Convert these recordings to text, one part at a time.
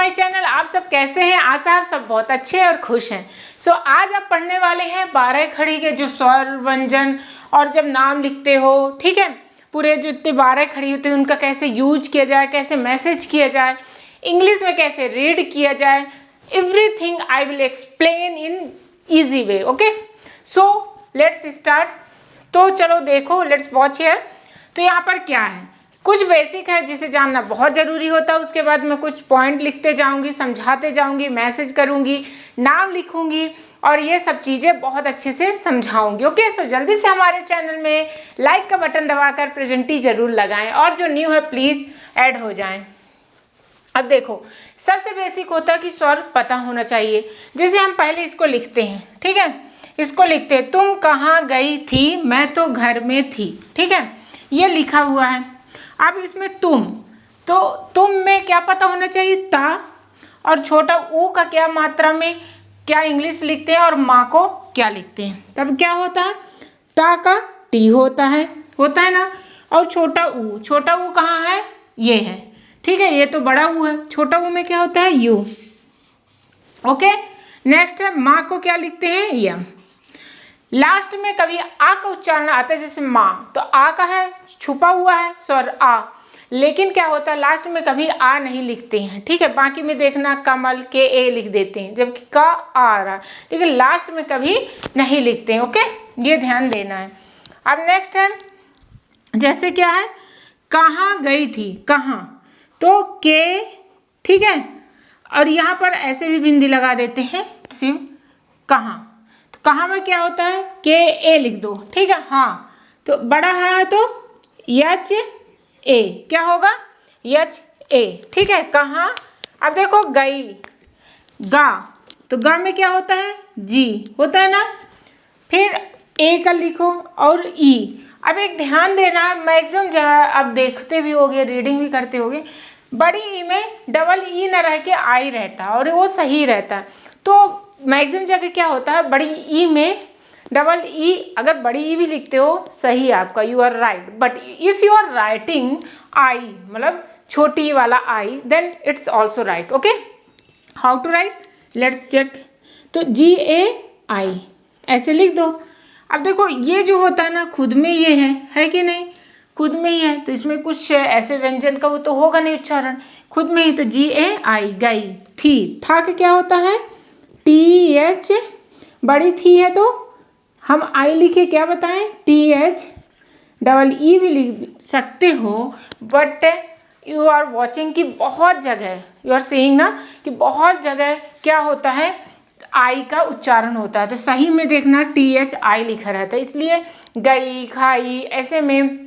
My channel. आप सब कैसे हैं? आशा आप सब बहुत अच्छे और खुश हैं। आज आप पढ़ने वाले हैं 12 खड़ी के जो स्वर व्यंजन और जब नाम लिखते हो, ठीक है, पूरे जो इतने 12 खड़ी होते हैं उनका कैसे यूज किया जाए, कैसे मैसेज किया जाए, इंग्लिश में कैसे रीड किया जाए, everything I will explain in easy way. Okay, so let's start. तो चलो देखो, लेट्स वॉच हियर। तो यहाँ पर क्या है, कुछ बेसिक है जिसे जानना बहुत ज़रूरी होता है। उसके बाद मैं कुछ पॉइंट लिखते जाऊंगी, समझाते जाऊंगी, मैसेज करूंगी, नाम लिखूंगी और ये सब चीज़ें बहुत अच्छे से समझाऊंगी। ओके, सो जल्दी से हमारे चैनल में लाइक का बटन दबाकर प्रेजेंटी जरूर लगाएं और जो न्यू है प्लीज़ ऐड हो जाएं। अब देखो, सबसे बेसिक होता है कि स्वर पता होना चाहिए। जैसे हम पहले इसको लिखते हैं, ठीक है, इसको लिखते हैं, तुम कहाँ गई थी? मैं तो घर में थी। ठीक है, ये लिखा हुआ है। अब इसमें तुम, तो तुम में क्या पता होना चाहिए? ता। और छोटा ऊ का क्या मात्रा में क्या इंग्लिश लिखते हैं और माँ को क्या लिखते हैं? तब क्या होता है? ता का टी होता है ना। और छोटा ऊ कहाँ है? ये है, ठीक है, ये तो बड़ा ऊ है। छोटा ऊ में क्या होता है? यू। ओके, नेक्स्ट है माँ को क्या लिखते हैं? यम। लास्ट में कभी आ का उच्चारण आता है, जैसे माँ, तो आ का है, छुपा हुआ है स्वर आ, लेकिन क्या होता है लास्ट में कभी आ नहीं लिखते हैं। ठीक है, बाकी में देखना कमल के ए लिख देते हैं जबकि का आ रहा है, लेकिन लास्ट में कभी नहीं लिखते हैं। ओके, ये ध्यान देना है। अब नेक्स्ट है, जैसे क्या है, कहाँ गई थी? कहाँ, तो के, ठीक है, और यहाँ पर ऐसे भी बिंदी लगा देते हैं, सिर्फ कहाँ। कहाँ में क्या होता है? के ए लिख दो, ठीक है। हाँ, तो बड़ा हाँ है तो यच ए, क्या होगा? यच ए, ठीक है, कहाँ। अब देखो गई, गा, तो गा में क्या होता है? जी होता है ना। फिर ए का लिखो और ई। अब एक ध्यान देना, मैक्सिमम अब देखते भी होगे, रीडिंग भी करते होगे, बड़ी ई में डबल ई न रह के आई रहता है और वो सही रहता है। तो मैक्सिमम जगह क्या होता है, बड़ी ई में डबल ई, अगर बड़ी ई भी लिखते हो सही है आपका, you are right. But if you are writing I, मतलब छोटी वाला I, then it's also right. Okay, how to write, let's check. तो जी ए आई ऐसे लिख दो। अब देखो ये जो होता है ना, खुद में ये है कि नहीं? खुद में ही है, तो इसमें कुछ ऐसे व्यंजन का वो तो होगा नहीं उच्चारण, खुद में ही। तो जी ए आई, गई। थी, था का क्या होता है? टी एच, बड़ी थी है तो हम आई लिखे क्या बताएं? टी एच, डबल ई भी लिख सकते हो, बट यू आर वॉचिंग की बहुत जगह, यू आर सीइंग ना कि बहुत जगह क्या होता है, आई का उच्चारण होता है। तो सही में देखना टी एच आई लिखा रहता है, इसलिए गई, खाई, ऐसे में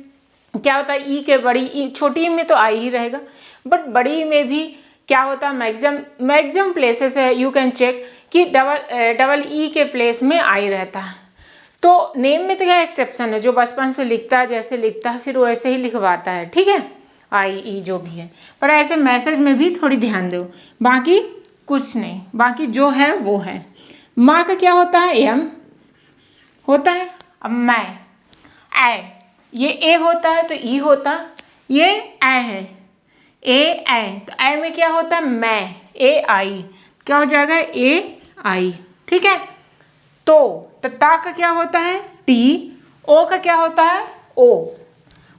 क्या होता है, ई के बड़ी ई, छोटी ई में तो आई ही रहेगा, बट बड़ी में भी क्या होता है, मैक्सिमम प्लेसेस है, यू कैन चेक कि डबल ई के प्लेस में आई रहता है। तो नेम में तो क्या एक्सेप्शन है, जो बचपन से लिखता है जैसे लिखता है फिर वो ऐसे ही लिखवाता है, ठीक है, आई ई जो भी है। पर ऐसे मैसेज में भी थोड़ी ध्यान दो, बाकी कुछ नहीं, बाकी जो है वो है। माँ का क्या होता है? एम होता है। अब मैं, ए, ये ए होता है तो ई होता, ये ए है, ए, तो ए में क्या होता है? मैं, ए आई, क्या हो जाएगा? ए आई, ठीक है। तो ता का क्या होता है? टी। ओ का क्या होता है? ओ।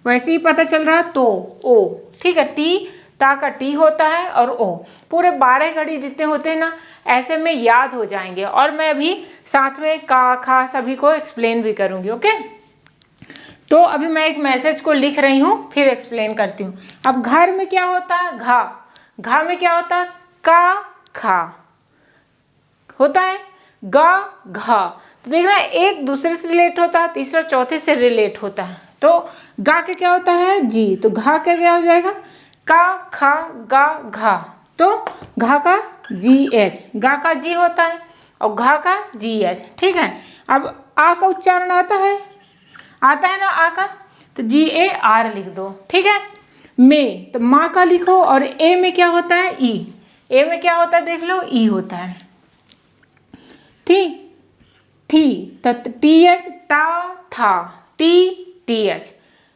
वैसे ही पता चल रहा है, तो ओ, ठीक है, टी, ता का टी होता है और ओ। पूरे 12 घड़ी जितने होते हैं ना, ऐसे में याद हो जाएंगे और मैं अभी साथ में का, खा सभी को एक्सप्लेन भी करूंगी। ओके, तो अभी मैं एक मैसेज को लिख रही हूँ, फिर एक्सप्लेन करती हूँ। अब घर में क्या होता है? घा, घा में क्या होता है? का, खा होता है, गा, घा। तो देखना, एक दूसरे से रिलेट होता है, तीसरा चौथे से रिलेट होता है। तो गा के क्या होता है? जी, तो घा का क्या हो जाएगा? का, खा, गा, घा। तो घा का जी एच, गा का जी होता है और घा का जी एच, ठीक है। अब आ का उच्चारण आता है ना आ का, तो जी ए आर लिख दो, ठीक है। में, तो माँ का लिखो और ए में क्या होता है? ई। ए में क्या होता है देख लो? ई होता है। थी, टी एच, ता, था, टी एच,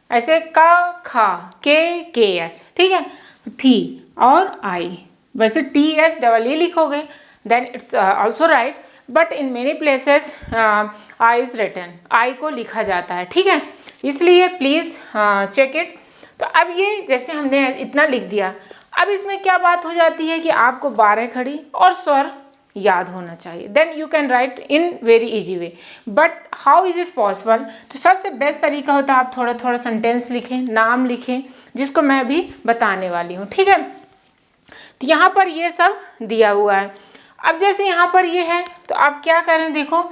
ऐसे का, खा, के एच, ठीक है। थी और आई, वैसे TSEE लिखोगे then it's also right, but in many places I is written, I को लिखा जाता है, ठीक है, इसलिए प्लीज़ चेक इट। तो अब ये जैसे हमने इतना लिख दिया, अब इसमें क्या बात हो जाती है कि आपको 12 खड़ी और स्वर याद होना चाहिए, then you can write in very easy way. But how is it possible? तो सबसे बेस्ट तरीका होता है आप थोड़ा थोड़ा सेंटेंस लिखें, नाम लिखें, जिसको मैं अभी बताने वाली हूँ, ठीक है। तो यहाँ पर ये सब दिया हुआ है। अब जैसे यहाँ पर ये है तो आप क्या करें, देखो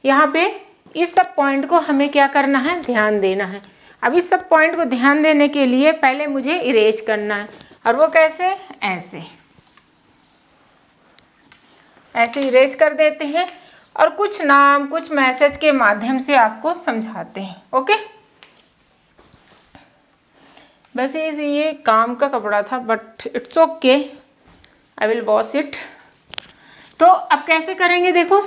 यहाँ पे इस सब पॉइंट को हमें क्या करना है, ध्यान देना है। अब इस सब पॉइंट को ध्यान देने के लिए पहले मुझे इरेज करना है, और वो कैसे, ऐसे इरेज कर देते हैं, और कुछ नाम कुछ मैसेज के माध्यम से आपको समझाते हैं, ओके। वैसे ये काम का कपड़ा था, but it's okay, I will wash it. तो अब कैसे करेंगे, देखो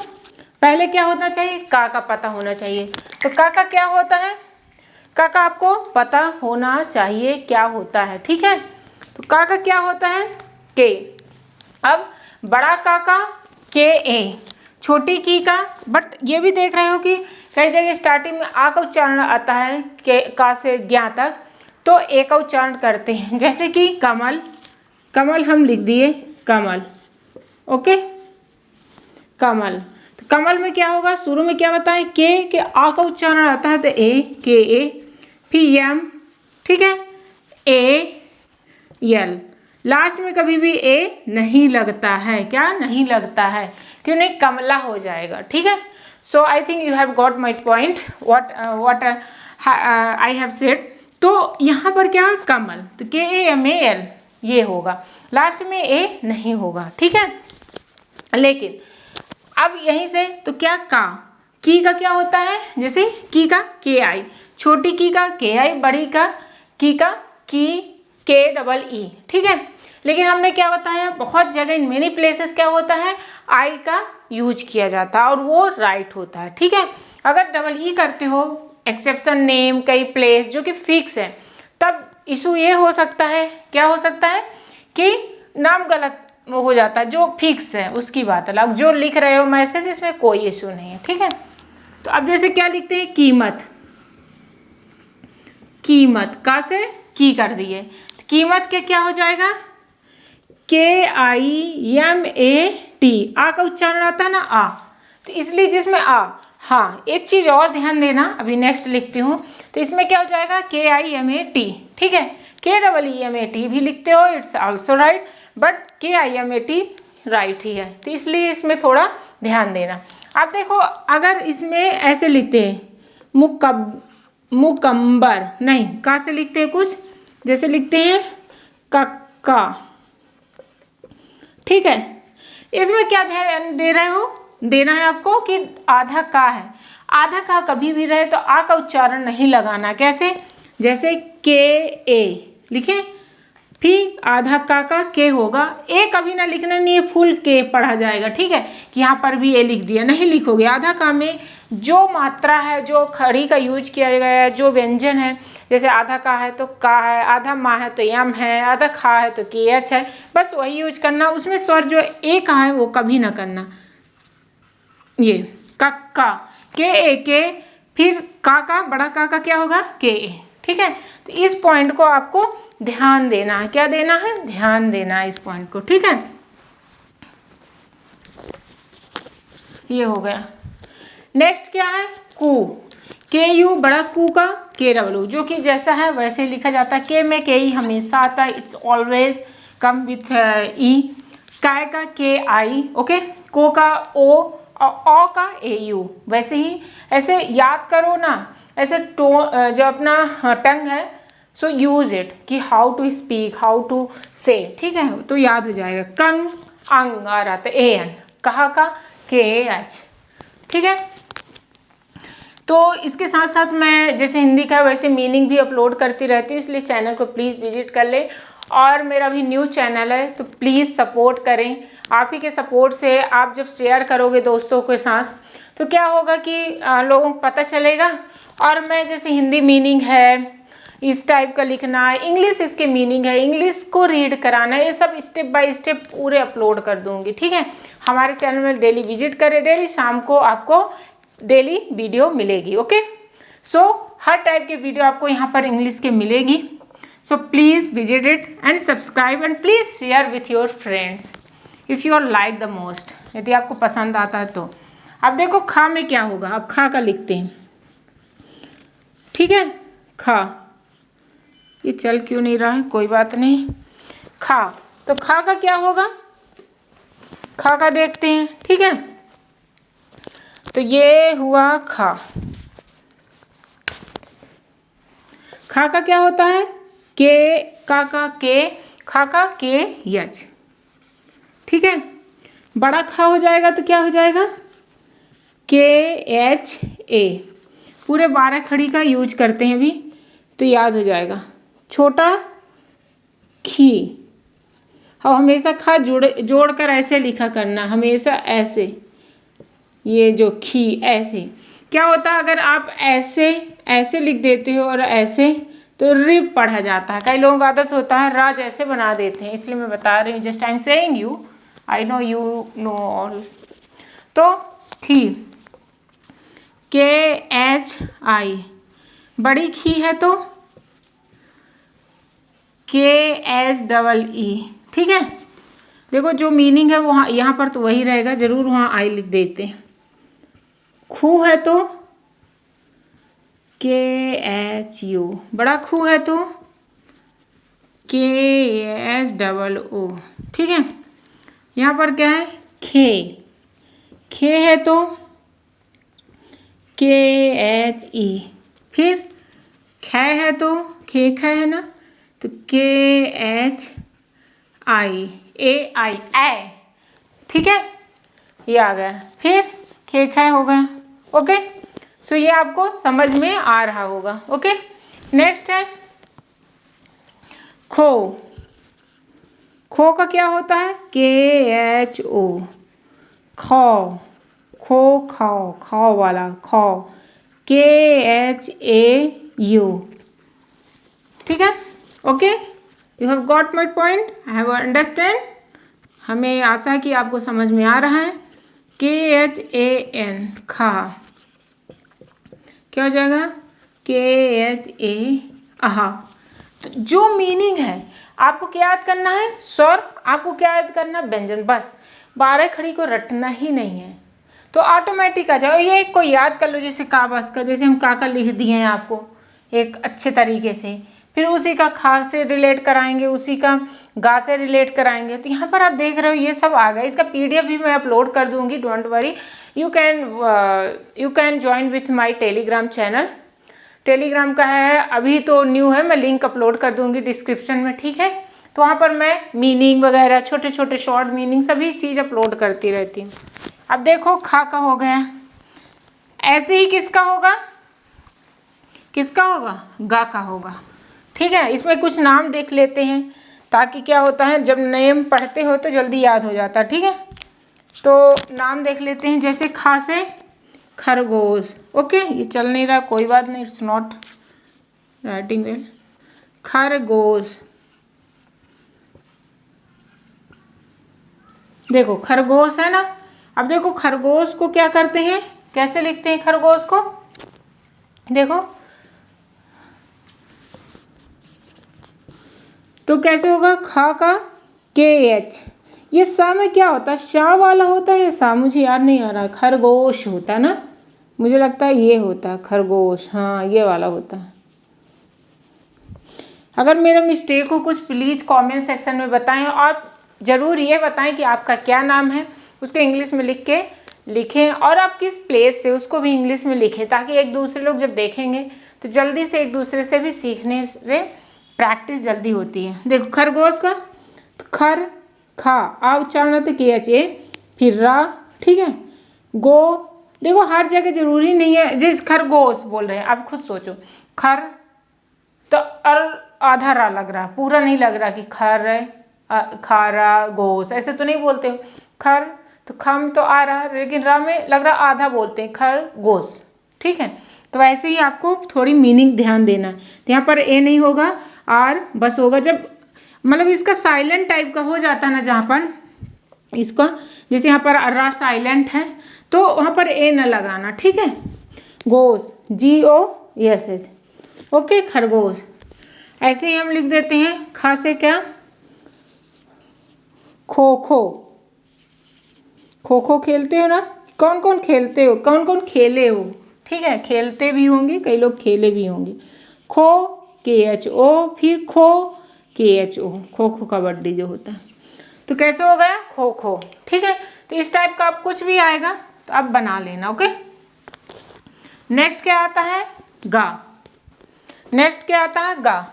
पहले क्या होना चाहिए, का पता होना चाहिए। तो का क्या होता है, का आपको पता होना चाहिए क्या होता है, ठीक है। तो का क्या होता है, के। अब बड़ा का के ए, छोटी की का, बट ये भी देख रहे हो कि कई जगह स्टार्टिंग में आ का उच्चारण आता है के का से ज्ञा तक, तो ए का उच्चारण करते हैं, जैसे कि कमल, कमल हम लिख दिए कमल, ओके, कमल। तो कमल में क्या होगा, शुरू में क्या बताएं, के आ का उच्चारण आता है तो ए, के ए, फिर यम, ठीक है, ए यल, लास्ट में कभी भी ए नहीं लगता है, क्या नहीं लगता है, क्यों नहीं, कमला हो जाएगा, ठीक है। So I think you have got my point what I have said. तो यहाँ पर क्या है, कमल, तो KAMAL ये होगा, लास्ट में ए नहीं होगा, ठीक है। लेकिन अब यहीं से तो क्या, की का क्या होता है, जैसे की का KI, छोटी की का KI, बड़ी का की KEE, ठीक है। लेकिन हमने क्या बताया, बहुत जगह इन मेनी प्लेसेस क्या होता है, आई का यूज किया जाता है और वो राइट होता है, ठीक है। अगर EE करते हो, एक्सेप्शन नेम, कई प्लेस जो कि फिक्स है, तब इशू ये हो सकता है, क्या हो सकता है कि नाम गलत हो जाता है, जो फिक्स है उसकी बात अलग, जो लिख रहे हो मैसेज इसमें कोई इशू नहीं है, ठीक है। तो अब जैसे क्या लिखते हैं, कीमत, कीमत का से की कर दिए, तो कीमत के क्या हो जाएगा, KIMAT, आ का उच्चारण आता है ना, आ, तो इसलिए जिसमें आ, हाँ एक चीज़ और ध्यान देना, अभी नेक्स्ट लिखती हूँ, तो इसमें क्या हो जाएगा, KIMAT, ठीक है, KEEMAT भी लिखते हो, it's also right, but KIMAT right ही है, तो इसलिए इसमें थोड़ा ध्यान देना। अब देखो अगर इसमें ऐसे लिखते हैं मुकम्बर, नहीं, का से लिखते हैं कुछ, जैसे लिखते हैं कक्का, ठीक है। इसमें क्या ध्यान दे रहे हो, देना है आपको कि आधा का है, आधा का कभी भी रहे तो आ का उच्चारण नहीं लगाना, कैसे, जैसे KA लिखें, फिर आधा का के होगा, ए कभी ना लिखना नहीं है, फुल के पढ़ा जाएगा, ठीक है, कि यहाँ पर भी ए लिख दिया, नहीं लिखोगे। आधा का में जो मात्रा है, जो खड़ी का यूज किया गया है, जो व्यंजन है, जैसे आधा का है तो का है, आधा माँ है तो यम है, आधा खा है तो KH है, बस वही यूज करना, उसमें स्वर जो ए का है वो कभी ना करना। ये कक्का, के, फिर का बड़ा का क्या होगा, KA, ठीक है। तो इस पॉइंट को आपको ध्यान देना है, क्या देना है, ध्यान देना है इस पॉइंट को, ठीक है। ये हो गया। नेक्स्ट क्या है, कू, KU, बड़ा कू का KW, जो कि जैसा है वैसे ही लिखा जाता है, के में KE हमेशा आता है, it's always come with E, काय का KI, ओके, को का O और ओ का AU, वैसे ही ऐसे याद करो ना, ऐसे जो अपना टंग है, सो यूज इट कि how to speak, how to say, ठीक है, तो याद हो जाएगा। कंग, अंग आ रहा था, AN, कहा का KH, ठीक है। तो इसके साथ साथ मैं जैसे हिंदी का वैसे मीनिंग भी अपलोड करती रहती हूँ, इसलिए चैनल को प्लीज़ विजिट कर लें। और मेरा भी न्यू चैनल है तो प्लीज़ सपोर्ट करें, आप ही के सपोर्ट से, आप जब शेयर करोगे दोस्तों के साथ तो क्या होगा कि लोगों को पता चलेगा। और मैं जैसे हिंदी मीनिंग है इस टाइप का लिखना है, इंग्लिश इसके मीनिंग है, इंग्लिश को रीड कराना है, ये सब स्टेप बाय स्टेप पूरे अपलोड कर दूंगी। ठीक है, हमारे चैनल में डेली विजिट करें, डेली शाम को आपको डेली वीडियो मिलेगी। ओके, सो हर टाइप के वीडियो आपको यहाँ पर इंग्लिश के मिलेगी। So please visit it and subscribe and please share with your friends if you are like the most, यदि आपको पसंद आता है तो। अब देखो खा में क्या होगा, अब खा का लिखते हैं। ठीक है, खा, ये चल क्यों नहीं रहा है, कोई बात नहीं। खा, तो खा का क्या होगा, खा का देखते हैं। ठीक है, तो ये हुआ खा। खा का क्या होता है, के, का के, खा का के यच। ठीक है, बड़ा खा हो जाएगा तो क्या हो जाएगा, के एच ए। पूरे 12 खड़ी का यूज करते हैं अभी तो याद हो जाएगा। छोटा खी, और हमेशा खा जोड़ कर ऐसे लिखा करना, हमेशा ऐसे, ये जो खी ऐसे। क्या होता है अगर आप ऐसे ऐसे लिख देते हो और ऐसे, तो रिप पढ़ा जाता है। कई लोगों का आदत होता है राज ऐसे बना देते हैं, इसलिए मैं बता रही हूँ, just I am saying you, I know you know all. तो खी, के एच आई, बड़ी खी है तो के एच डबल ई। ठीक है, देखो जो मीनिंग है वहाँ यहाँ पर तो वही रहेगा, जरूर वहाँ आई लिख देते हैं। खू है तो के एच यू, बड़ा खू है तो के एच डबल ओ। ठीक है, यहाँ पर क्या है, खे, खे है तो के एच ई, फिर खे है तो खे खे है ना, तो के एच आई, ए आई, ए। ठीक है, ये आ गया, फिर खे खे हो गया। ओके, सो ये आपको समझ में आ रहा होगा। ओके, नेक्स्ट है खो। खो का क्या होता है, के एच ओ, खो, खो खाओ, खाओ वाला खो, के एच ए यू। ठीक है, okay, you have got my point, I have understand. हमें आशा है कि आपको समझ में आ रहा है। के एच ए एन, खा, क्या हो जाएगा, के एच ए आहा। तो जो मीनिंग है आपको क्या याद करना है, स्वर, आपको क्या याद करना है, व्यंजन, बस 12 खड़ी को रटना ही नहीं है तो ऑटोमेटिक आ जाओ। ये एक को याद कर लो, जैसे का बस का, जैसे हम का लिख दिए हैं आपको एक अच्छे तरीके से, फिर उसी का खा से रिलेट कराएंगे, उसी का गा से रिलेट कराएंगे। तो यहाँ पर आप देख रहे हो ये सब आ गया। इसका PDF भी मैं अपलोड कर दूंगी, don't worry, you can join with my Telegram channel. Telegram का है, अभी तो न्यू है, मैं लिंक अपलोड कर दूंगी डिस्क्रिप्शन में। ठीक है, तो वहाँ पर मैं मीनिंग वगैरह, छोटे छोटे शॉर्ट मीनिंग, सभी चीज़ अपलोड करती रहती हूँ। अब देखो खा का हो गया, ऐसे ही किसका होगा, किसका होगा, गा का होगा। ठीक है, इसमें कुछ नाम देख लेते हैं ताकि क्या होता है जब नेम पढ़ते हो तो जल्दी याद हो जाता है। ठीक है, तो नाम देख लेते हैं, जैसे खा से खरगोश। ओके, ये चल नहीं रहा, कोई बात नहीं, इट्स नॉट राइटिंग वेल। खरगोश, देखो खरगोश है ना। अब देखो खरगोश को क्या करते हैं, कैसे लिखते हैं खरगोश को, देखो तो कैसे होगा, खा का के एच, ये सा में क्या होता है, शाह वाला होता है, सा मुझे याद नहीं आ रहा, खरगोश होता ना, मुझे लगता है ये होता है खरगोश, हाँ ये वाला होता है। अगर मेरा मिस्टेक हो कुछ प्लीज़ कमेंट सेक्शन में बताएं, और ज़रूर ये बताएं कि आपका क्या नाम है, उसको इंग्लिश में लिख के लिखें, और आप किस प्लेस से उसको भी इंग्लिश में लिखें, ताकि एक दूसरे लोग जब देखेंगे तो जल्दी से एक दूसरे से भी सीखने से प्रैक्टिस जल्दी होती है। देखो खरगोश का तो खर, खा, आ उच्चारण तो के एच ए, फिर रा। ठीक है, गो, देखो हर जगह जरूरी नहीं है, जिस खरगोश बोल रहे हैं आप खुद सोचो, खर तो आधा रा लग रहा, पूरा नहीं लग रहा कि खर खारा गोश, ऐसे तो नहीं बोलते हो। खर तो खम तो आ रहा, लेकिन रा में लग रहा आधा बोलते हैं, खर गोश। ठीक है, तो ऐसे ही आपको थोड़ी मीनिंग ध्यान देना है। तो यहाँ पर ए नहीं होगा, आर बस होगा। जब मतलब इसका साइलेंट टाइप का हो जाता है ना, जहाँ पर इसका जैसे यहाँ पर रा साइलेंट है तो वहाँ पर ए न लगाना, ठीक है। गोस, GOSS, ओके, खरगोश। ऐसे ही हम लिख देते हैं खा से क्या, खो खो। खो खो खेलते हो ना, कौन कौन खेलते हो, कौन कौन खेले हो, ठीक है, खेलते भी होंगे, कई लोग खेले भी होंगे। खो KHO, फिर खो KHO, खो खो कबड्डी जो होता है। तो कैसे हो गया, खो खो, ठीक है। तो इस टाइप का आप कुछ भी आएगा तो आप बना लेना, ओके। नेक्स्ट क्या आता है, गा। नेक्स्ट क्या आता है, गा।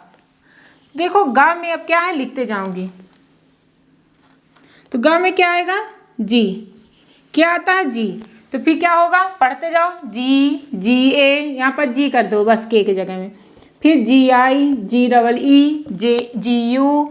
देखो गा में अब क्या है, लिखते जाऊंगी। तो गा में क्या आएगा, जी। क्या आता है, जी। तो फिर क्या होगा, पढ़ते जाओ, GA, यहाँ पर जी कर दो बस के जगह में। फिर GI, GEE, GOO,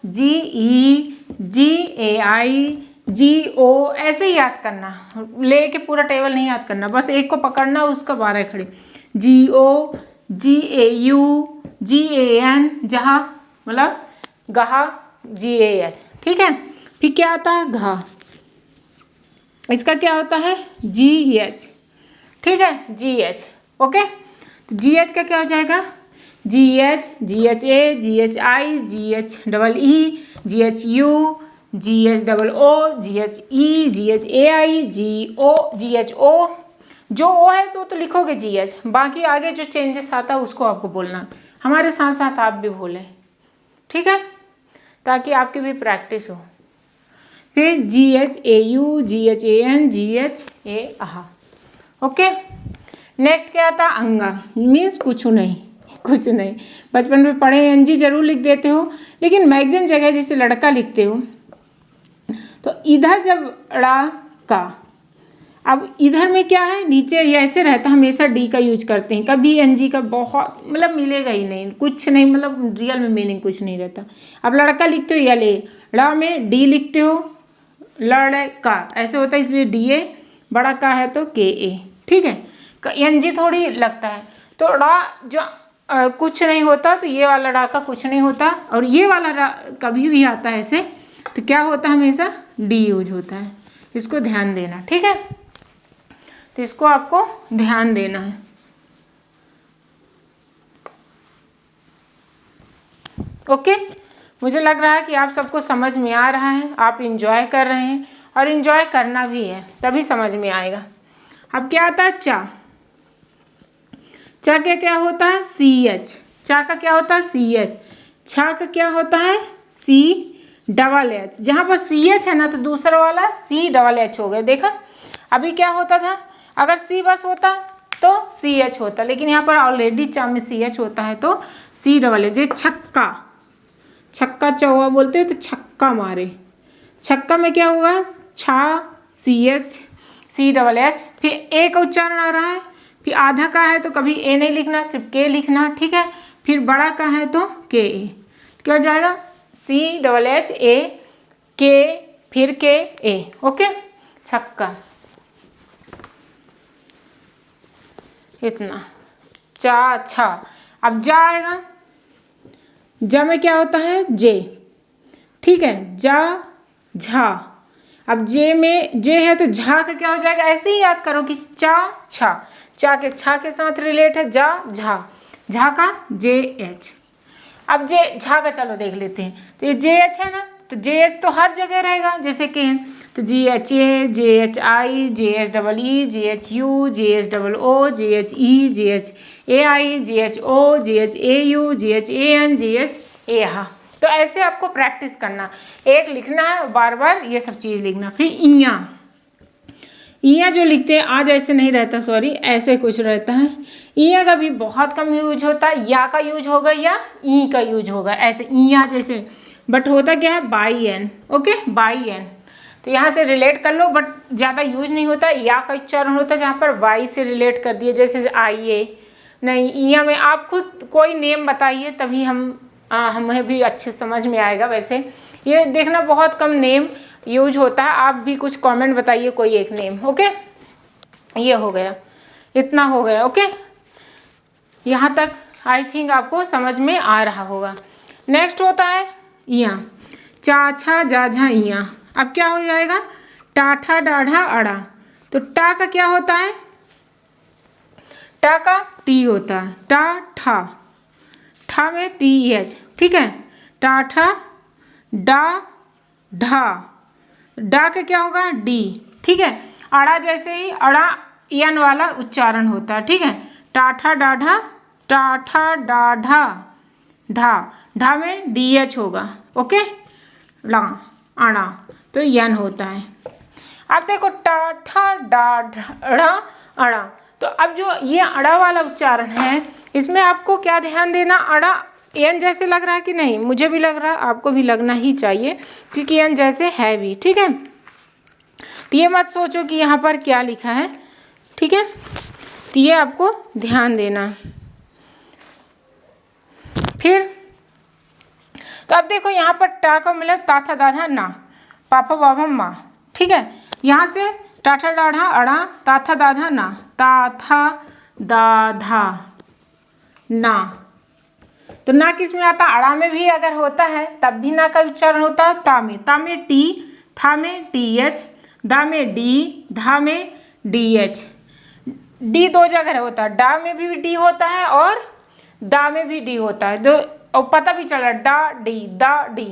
GE, GAI, GO, ऐसे ही याद करना, लेके पूरा टेबल नहीं याद करना, बस एक को पकड़ना, उसका 12 खड़े। GO, GAU, GAN, जहाँ मतलब गहा, GAS, ठीक है। फिर क्या आता है, घा। इसका क्या होता है, GH, ठीक है, GH, ओके। तो GH का क्या हो जाएगा, GH, GHA, GHI, GHEE, GHU, GHOO, GHE, GHAI, GHO। जो ओ है तो लिखोगे GH, बाकी आगे जो चेंजेस आता है उसको आपको बोलना, हमारे साथ साथ आप भी बोलें, ठीक है, ताकि आपकी भी प्रैक्टिस हो। फिर GHAU, GHAN, GHA, okay. Next क्या आता है, अंगा। मीन्स कुछ नहीं, कुछ नहीं, बचपन में पढ़े NG जरूर लिख देते हो, लेकिन मैक्सिमम जगह जैसे लड़का लिखते हो तो इधर जब ड़ा का, अब इधर में क्या है, नीचे ये ऐसे रहता, हमेशा D का यूज करते हैं, कभी NG का बहुत मतलब मिलेगा ही नहीं, कुछ नहीं, मतलब रियल में मीनिंग कुछ नहीं रहता। अब लड़का लिखते हो या ले, ड़ा में D लिखते हो, लड़का ऐसे होता है, इसलिए DA, बड़ा का है तो KA, ठीक है। NG थोड़ी लगता है, तो ड़ा जो कुछ नहीं होता, तो ये वाला ड़ा का कुछ नहीं होता, और ये वाला ड़ा कभी भी आता है ऐसे, तो क्या होता है, हमेशा D यूज होता है, इसको ध्यान देना, ठीक है। तो इसको आपको ध्यान देना है, ओके। मुझे लग रहा है कि आप सबको समझ में आ रहा है, आप इंजॉय कर रहे हैं, और इंजॉय करना भी है, तभी समझ में आएगा। अब क्या आता है, चा। चा क्या क्या होता है, CH। चा का क्या होता है, CH। छा का क्या होता है, CH। जहाँ पर CH है ना, तो दूसरा वाला CH हो गया, देखा। अभी क्या होता था, अगर C बस होता तो CH होता, लेकिन यहाँ पर ऑलरेडी चा में CH होता है तो CH। जैसे छक्का, छक्का चौवा बोलते हैं, तो छक्का मारे, छक्का में क्या होगा, छा CH, CH। फिर ए का उच्चारण आ रहा है, फिर आधा का है तो कभी ए नहीं लिखना, सिर्फ के लिखना, ठीक है। फिर बड़ा का है तो KA, क्या हो जाएगा, CHA, के, फिर KA, ओके, छक्का। इतना, चा, छा। अब जा आएगा, जा में क्या होता है, जे, ठीक है, जा, झा। अब जे में जे है तो झा का क्या हो जाएगा, ऐसे ही याद करो कि चा, छा, चा के छा के साथ रिलेट है, जा, झा, झा का JH। अब जे झा का चलो देख लेते हैं, तो ये JH है ना, तो JH तो हर जगह रहेगा, जैसे कि तो GHA, GHI, GHEE, GHU, GHOO, GHE, GHAI, GHO, GHAU, GHAN, GHA। तो ऐसे आपको प्रैक्टिस करना, एक लिखना है और बार बार ये सब चीज़ लिखना। फिर इया, इया जो लिखते हैं आज ऐसे नहीं रहता, सॉरी, ऐसे कुछ रहता है। इया का भी बहुत कम यूज होता है, या का यूज होगा या ई का यूज होगा, ऐसे इया जैसे, बट होता क्या है, by N, okay, by N. तो यहाँ से रिलेट कर लो, बट ज़्यादा यूज नहीं होता। या का उच्चारण होता है जहाँ पर वाई से रिलेट कर दिए, जैसे आइए, नहीं, इया में आप खुद कोई नेम बताइए, तभी हमें भी अच्छे समझ में आएगा। वैसे ये देखना बहुत कम नेम यूज होता है, आप भी कुछ कमेंट बताइए कोई एक नेम, ओके। ये हो गया, इतना हो गया। ओके, यहाँ तक आई थिंक आपको समझ में आ रहा होगा। नेक्स्ट होता है इया, चा छा जा झा इया। अब क्या हो जाएगा, टाठा डाढ़ा अड़ा। तो टा का क्या होता है, टा का टी होता है, टा ठा, ठा में टी एच, ठीक है, टाठा डा ढा, डा का क्या होगा डी, ठीक है। अड़ा जैसे ही अड़ा यन वाला उच्चारण होता है, ठीक है, टाठा डाढ़ा, टाठा डाढ़ा ढा, ढा में डी एच होगा। ओके, ला अड़ा तो यन होता है। अब देखो टाठा डाढ़ा अड़ा, तो अब जो ये अड़ा वाला उच्चारण है इसमें आपको क्या ध्यान देना, अड़ा एन जैसे लग रहा है कि नहीं, मुझे भी लग रहा है, आपको भी लगना ही चाहिए क्योंकि एन जैसे है भी, ठीक है। तो ये मत सोचो कि यहाँ पर क्या लिखा है, ठीक है, तो ये आपको ध्यान देना। फिर तो अब देखो यहाँ पर टा का मतलब ताथा दाधा ना, पापा बाबा माँ, ठीक है। यहाँ से टाठा डाढ़ा अड़ा, ताथा दाधा ना, ताथा दाधा ना। तो ना किस में आता, अड़ा में भी अगर होता है तब भी ना का उच्चारण होता है ता में, ता में टी, था में टी एच, दा में डी, धा में डी एच। डी दो जगह होता है, डा में भी डी होता है और दा में भी डी होता है, दो और पता भी चल रहा है डा डी दा डी।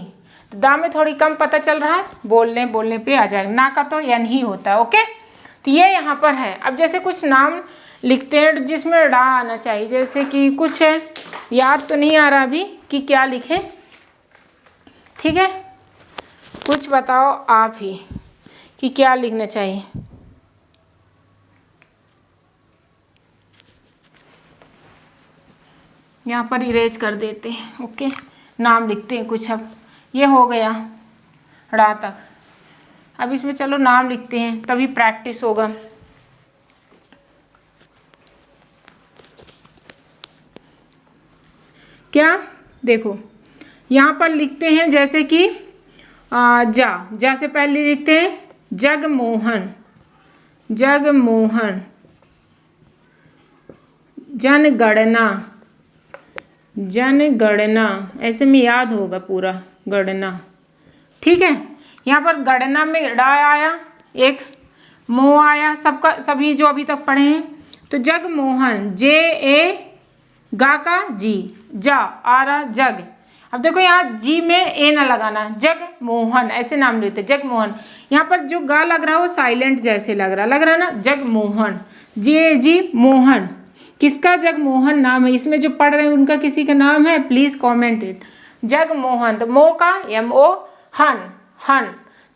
तो दा में थोड़ी कम पता चल रहा है, बोलने पे आ जाएगा। ना का तो एन ही होता है। ओके, तो ये यहाँ पर है। अब जैसे कुछ नाम लिखते हैं जिसमें डा आना चाहिए, जैसे कि कुछ याद तो नहीं आ रहा अभी कि क्या लिखें, ठीक है, कुछ बताओ आप ही कि क्या लिखना चाहिए। यहाँ पर इरेज कर देते हैं। ओके, नाम लिखते हैं कुछ। अब ये हो गया ड़ा तक। अब इसमें चलो नाम लिखते हैं, तभी प्रैक्टिस होगा। क्या देखो यहाँ पर लिखते हैं जैसे कि जा से पहले लिखते हैं जगमोहन, जगमोहन, जनगणना, जनगणना, ऐसे में याद होगा पूरा गणना, ठीक है। यहाँ पर गणना में डा आया, एक मो आया, सबका सभी जो अभी तक पढ़े हैं। तो जगमोहन, जे ए गा का जी, जा आ रहा जग। अब देखो यहाँ जी में ए ना लगाना, जगमोहन ऐसे नाम लेते जगमोहन। यहाँ पर जो गा लग रहा है वो साइलेंट जैसे लग रहा ना, जगमोहन, जे जी मोहन। किसका जगमोहन नाम है, इसमें जो पढ़ रहे हैं उनका किसी का नाम है, प्लीज कॉमेंट इट। जगमोहन, तो मो का एम ओ हन, हन,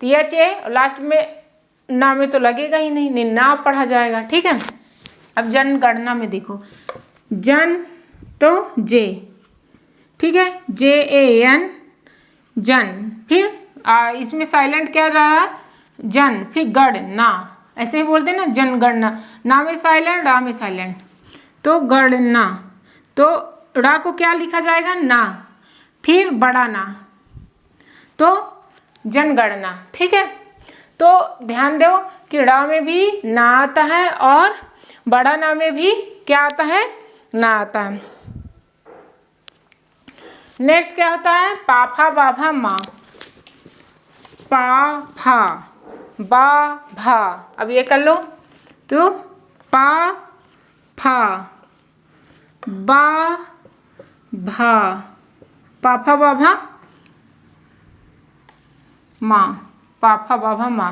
तो एच ए लास्ट में ना में तो लगेगा ही नहीं, ना पढ़ा जाएगा, ठीक है। अब जनगणना में देखो, जन तो जे, ठीक है, जे ए एन जन, फिर इसमें साइलेंट क्या जा रहा है जन, फिर गण ना, ऐसे ही बोलते हैं ना जनगणना, ना में साइलेंट, डा में साइलेंट, तो गणना। तो ड़ा को क्या लिखा जाएगा ना, फिर बड़ा ना, तो जनगणना, ठीक है। तो ध्यान दो कि ड़ा में भी ना आता है और बड़ा ना में भी क्या आता है, ना आता है। नेक्स्ट क्या होता है, पाफा बाभा माँ, पा फा बा भा। अब ये कर लो, तो पा फा बा भा, पाफा बाभा माँ, पाफा बाभा माँ।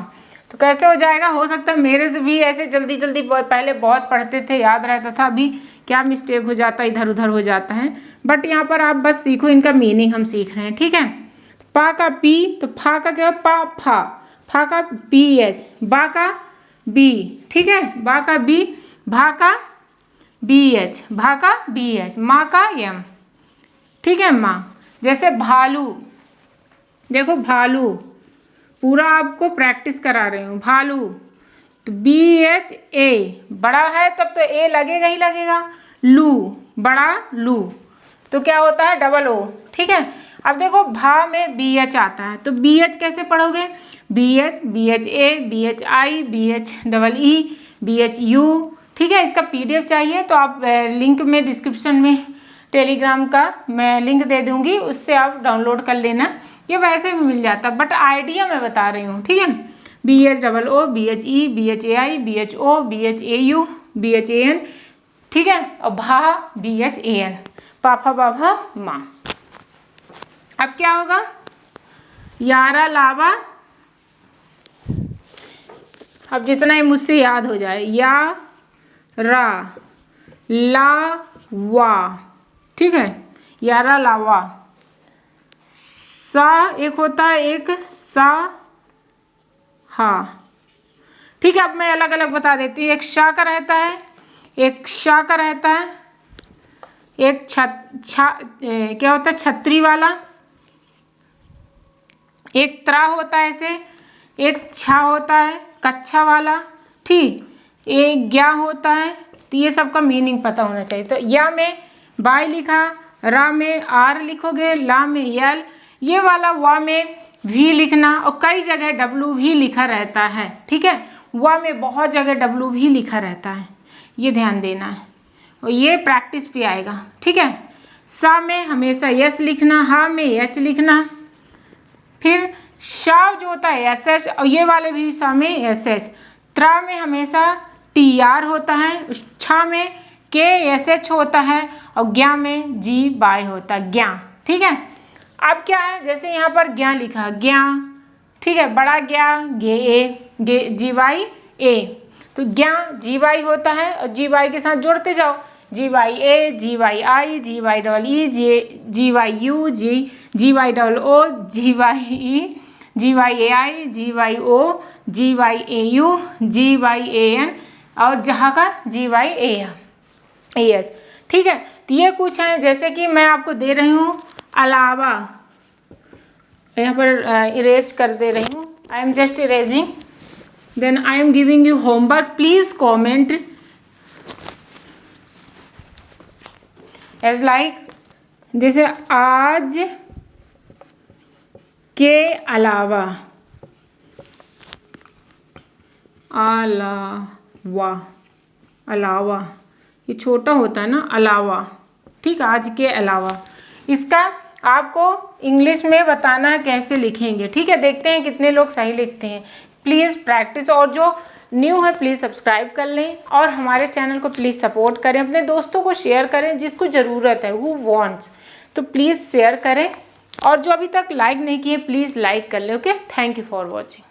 तो कैसे हो जाएगा, हो सकता है मेरे से भी ऐसे जल्दी जल्दी पहले बहुत पढ़ते थे, याद रहता था, अभी क्या मिस्टेक हो जाता है, इधर उधर हो जाता है। बट यहाँ पर आप बस सीखो, इनका मीनिंग हम सीख रहे हैं, ठीक है। पा का पी, तो फा का क्या, पा फा, फा का पी एच, बा का बी, ठीक है, बा का बी, भा का बी एच, भा का बी एच, माँ का एम, ठीक है, माँ। जैसे भालू, देखो भालू पूरा आपको प्रैक्टिस करा रही हूँ, भालू, तो बी एच ए, बड़ा है तब तो ए लगेगा ही लगेगा, लू, बड़ा लू, तो क्या होता है डबल ओ, ठीक है। अब देखो भा में बी एच आता है, तो बी एच कैसे पढ़ोगे, B H A, B H I, B H double E, B H U, ठीक है। इसका PDF चाहिए तो आप लिंक में डिस्क्रिप्शन में टेलीग्राम का मैं लिंक दे दूंगी, उससे आप डाउनलोड कर लेना। ये वैसे भी मिल जाता, बट आइडिया मैं बता रही हूँ, ठीक है। BHOO BHE BHAI BHO BHAU BHAN, ठीक है। और भा BHAN, पापा बाभा माँ। अब क्या होगा, यारा लावा, अब जितना ही मुझसे याद हो जाए, या रा ला वा, ठीक है, यारा लावा। सा एक होता है, एक सा हा, ठीक है। अब मैं अलग अलग बता देती हूँ। एक शा का रहता है, एक शा का रहता है, एक क्या होता है, छतरी वाला, एक त्रा होता है ऐसे, एक छा होता है कच्छा वाला, ठीक। एक ज्ञा होता है। तो ये सबका मीनिंग पता होना चाहिए। तो या में बाई लिखा, रा में आर लिखोगे, ला में यल, ये वाला वा में भी लिखना, और कई जगह डब्लू भी लिखा रहता है, ठीक है। वा में बहुत जगह डब्लू भी लिखा रहता है, ये ध्यान देना है, और ये प्रैक्टिस पे आएगा, ठीक है। सा में हमेशा यस लिखना, हा में एच लिखना, फिर शा जो होता है SH, और ये वाले भी सा में SH। त्रा में हमेशा TR होता है, छा में KSH होता है, और ज्ञा में G बाय होता है, ज्ञा, ठीक है। अब क्या है, जैसे यहाँ पर ज्ञा लिखा, ज्ञा, ठीक है, बड़ा ज्ञा GY A, तो ज्ञा GY होता है, और GY के साथ जोड़ते जाओ, GYA GYI GYEE GYU GYOO GYE GYAI GYO GYAU GYAN, और जहाँ का GYAS, ठीक है। तो ये कुछ है, जैसे कि मैं आपको दे रही हूँ अलावा, यहाँ पर इरेज कर दे रही हूँ, I am just erasing, then I am giving you homework, please comment as like, जैसे आज के अलावा, अलावा, अलावा, ये छोटा होता है ना, अलावा, ठीक, आज के अलावा। इसका आपको इंग्लिश में बताना है कैसे लिखेंगे, ठीक है। देखते हैं कितने लोग सही लिखते हैं। प्लीज़ प्रैक्टिस, और जो न्यू है प्लीज़ सब्सक्राइब कर लें, और हमारे चैनल को प्लीज़ सपोर्ट करें, अपने दोस्तों को शेयर करें जिसको ज़रूरत है, हु वांट्स, तो प्लीज़ शेयर करें, और जो अभी तक लाइक नहीं किए प्लीज़ लाइक कर लें। Okay, thank you for watching.